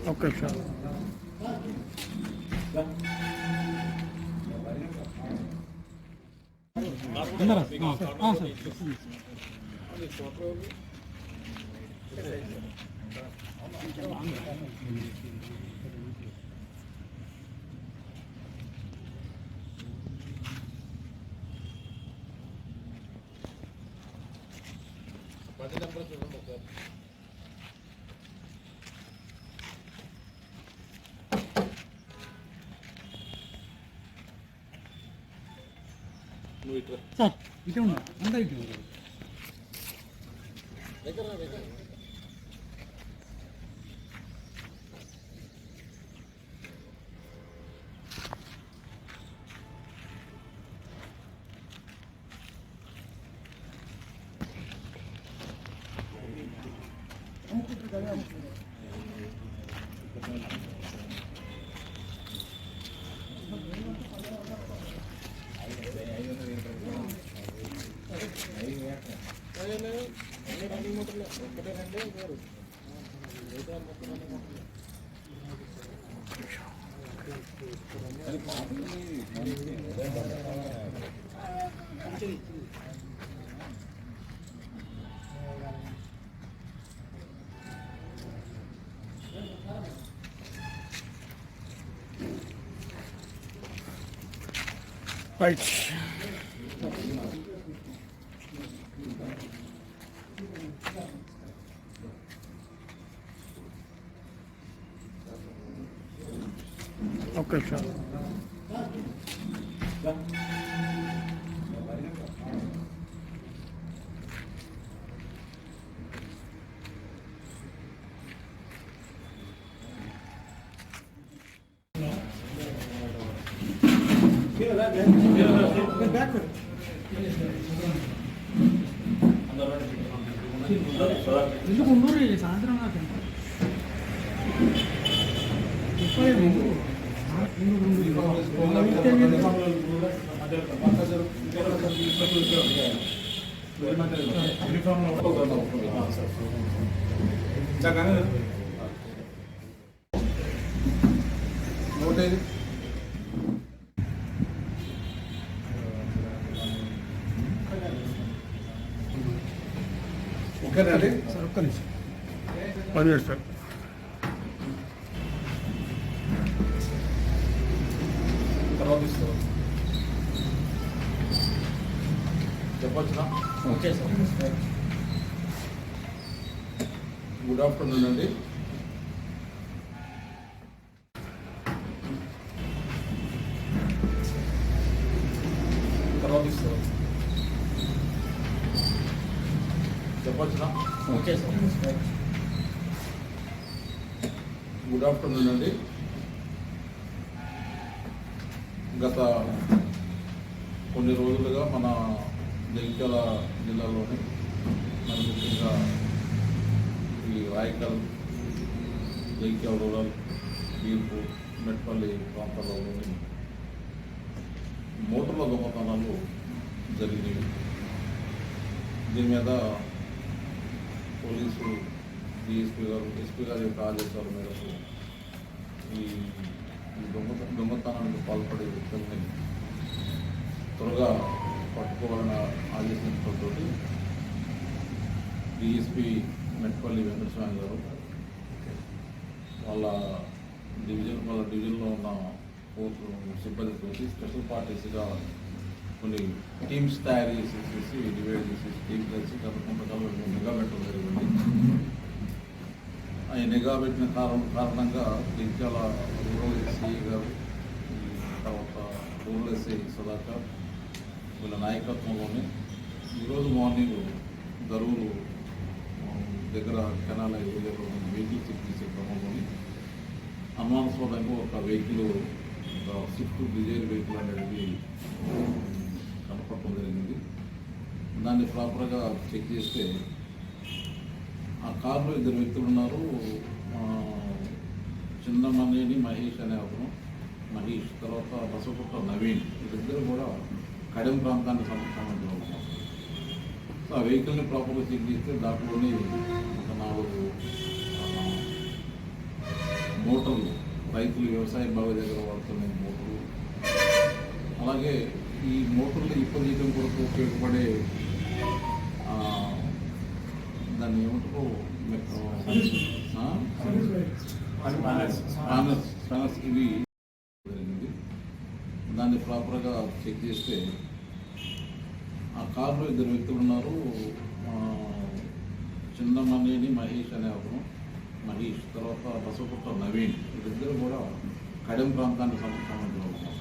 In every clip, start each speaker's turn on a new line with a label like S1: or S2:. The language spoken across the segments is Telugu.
S1: Okay, sure. సార్ ఇటు అంతా ఇటు right. Okay, sure. ఎందుకు ఉండరు సాయంత్రం నాకు
S2: ఓకేనండి
S1: సార్ ఒక్క నిమిషం 1 minute సార్
S2: తర్వాత ఇస్తాం చెప్పొచ్చునా
S1: ఓకే సార్
S2: గుడ్ ఆఫ్టర్నూన్ అండి తర్వాత ఇస్తాం చెప్పొచ్చునా
S1: ఓకే సార్
S2: గుడ్ ఆఫ్టర్నూన్ అండి గత కొన్ని రోజులుగా మన జగిత్యాల జిల్లాలోని మన ముఖ్యంగా ఈ రాయకల్ జగిత్యాల రూరల్ తీర్పు మెట్పల్లి ప్రాంతాల్లోని మోటార్ల దొంగతనాలు జరిగినాయి. దీని మీద పోలీసు డిఎస్పీ గారు ఎస్పీ గారి యొక్క ఆదేశాల మేరకు ఈ ఈ దొంగతనానికి పాల్పడే వ్యక్తుల్ని త్వరగా పట్టుకోవాలని ఆదేశించడంతో డిఎస్పీ మెట్పల్లి వెంకటస్వామి గారు వాళ్ళ డివిజన్లో ఉన్న కోర్టు సిబ్బందితో స్పెషల్ పార్టీస్గా కొన్ని టీమ్స్ తయారు చేసేసి డివైడ్ చేసేసి టీమ్ కలిసి కొంతకాలం నిఘా పెట్టడం జరిగింది. ఆ నిఘా పెట్టిన కారణంగా జగిత్యాల రూరల్ ఎస్సీ గారు, తర్వాత రూరల్ ఎస్ఐ సుధాకర్ వీళ్ళ నాయకత్వంలోనే ఈరోజు మార్నింగ్ దరూరు దగ్గర కెనాల్ ఏరియాలో వెహికల్ చెక్ చేసే క్రమంలోని అనుమానాస్పదంగా ఒక వెహికల్, ఒక స్విఫ్ట్ డిజైర్ వెహికల్ అనేది కనపడటం జరిగింది. దాన్ని ప్రాపర్గా చెక్ చేస్తే ఆ కారులో ఇద్దరు వ్యక్తులు ఉన్నారు. చిన్నమనేని మహేష్ అనే అతను, మహేష్, తర్వాత బసపుట్ట నవీన్, వీళ్ళిద్దరు కూడా కడెం ప్రాంతానికి సంబంధించిన ఉన్నారు. సో ఆ వెహికల్ని ప్రాపర్గా చెక్ చేస్తే దాంట్లోని ఒక 4 మోటార్లు, రైతులు వ్యవసాయ బావి దగ్గర వాడుతున్న మోటార్లు, అలాగే ఈ మోటార్లు ఇప్పజీతం కొరకు ఉపయోగపడే దాన్ని ఏమంటారు స్పానర్స్ ఇవి జరిగింది. దాన్ని ప్రాపర్గా చెక్ చేస్తే ఆ కారులో ఇద్దరు వ్యక్తులు ఉన్నారు. చిన్నమనేని మహేష్ అనే అతను, మహేష్, తర్వాత బసపుట్ట నవీన్, వీళ్ళిద్దరు కూడా కడెం ప్రాంతానికి సంబంధించిన ఉన్నారు.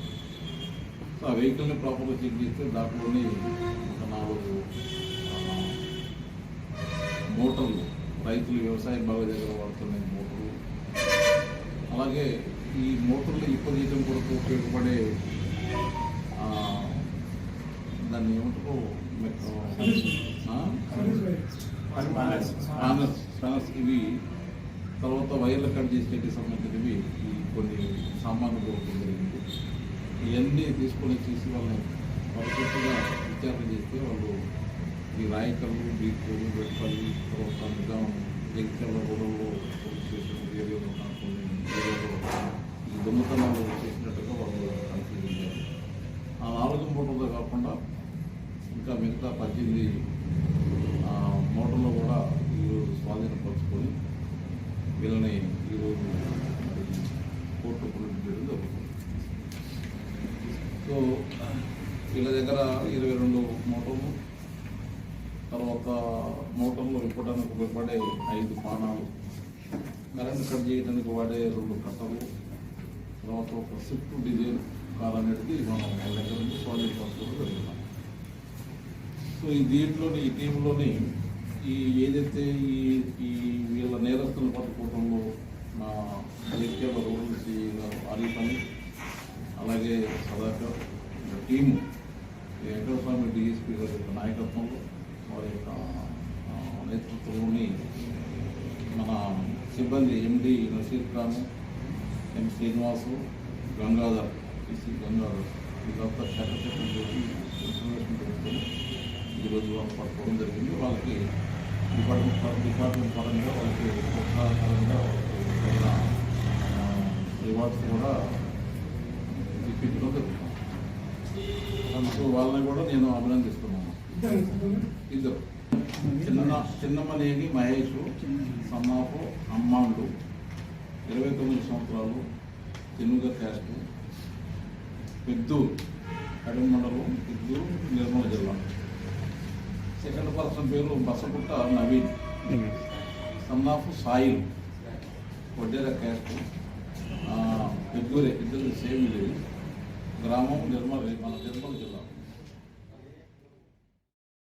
S2: సో ఆ వెహికల్ని ప్రాపర్గా చెక్ చేస్తే దాంట్లోని ఒక 4 మోటార్లు, రైతులు వ్యవసాయ బావి దగ్గర వాడుతున్న మోటార్లు, అలాగే ఈ మోటార్లు ఇప్పజీతం కొరకు ఉపయోగపడే దాన్ని ఏమంటారు స్పానర్స్ ఇవి, తర్వాత వైర్ల కట్ చేసేకి సంబంధించినవి ఈ కొన్ని సామాన్లు కొనుక్కోవడం జరిగింది. ఇవన్నీ తీసుకొని చేసి వాళ్ళని పరిస్థితిగా విచారణ చేస్తే వాళ్ళు ఈ రాయకల్లు, బీకోలు, వెట్పల్లి, తర్వాత నిజాం, జగిత్యాల గొడవలో పోలీస్ స్టేషన్ ఏరియాలో కొన్ని ఏరియాలో ఈ దొంగతనాలు చేసినట్టుగా వాళ్ళు పరిశీలించారు. ఆ 4 మోటార్లు కాకుండా ఇంకా మిగతా 18 మోటార్లు కూడా ఈరోజు స్వాధీనపరుచుకొని వీళ్ళని ఈరోజు కోర్టు ప్రొడ్యూస్ చేయడం జరుగుతుంది. సో వీళ్ళ దగ్గర 22 మోటార్లు, తర్వాత మోటార్లు ఇప్పడానికి ఉపయోగపడే 5 పానాలు, కరెంట్ కట్ చేయడానికి వాడే 2 కట్టలు, తర్వాత ఒక స్విఫ్ట్ డిజైర్ కార్ అనేది మనం వాళ్ళ దగ్గర నుంచి స్వాధీనపరచుకోవడం జరుగుతున్నాం. సో ఈ దీంట్లోని ఈ టీంలోని ఈ ఏదైతే ఈ వీళ్ళ నేరస్తులను పట్టుకోవడంలో మా జగిత్యాల రూరల్ సిఐ గారు ఆరిఫ్ అని, అలాగే సుధాకర్ టీము, వెంకటస్వామి డిఎస్పీ గారి యొక్క నాయకత్వంలో, వారి యొక్క నేతృత్వంలోని మన సిబ్బంది ఎండి నసీర్ ఖాన్, ఎం శ్రీనివాసు, గంగాధర్, పిసి గంగాధర్, వీళ్ళంతా శాఖతో ఇన్ఫర్మేషన్ తెలుసుకొని ఈరోజు వాళ్ళు పట్టుకోవడం జరిగింది. వాళ్ళకి డిపార్ట్మెంట్ పరంగా వాళ్ళకి ప్రోత్సాహకరంగా రివార్డ్స్ కూడా ఇప్పించడం జరుగుతుంది. సో వాళ్ళని కూడా నేను అభినందిస్తున్నాను. ఇద్దరు చిన్నమనేని మహేష్, సన్నాపు అమ్మాండు, 29 సంవత్సరాలు, తెనుగ క్యాస్ట్, పెద్దూరు, కడెం మండలం, పెద్దూరు, నిర్మల్ జిల్లా. సెకండ్ పర్సన్ పేరు బసపుట్ట నవీన్, సన్నాఫ్ సాయిల్, వడ్డేర క్యాస్ట్, పెద్దూరే, ఇద్దరు సేమ్ విలేజ్, గ్రామం నిర్మల్, మన నిర్మల్ జిల్లా.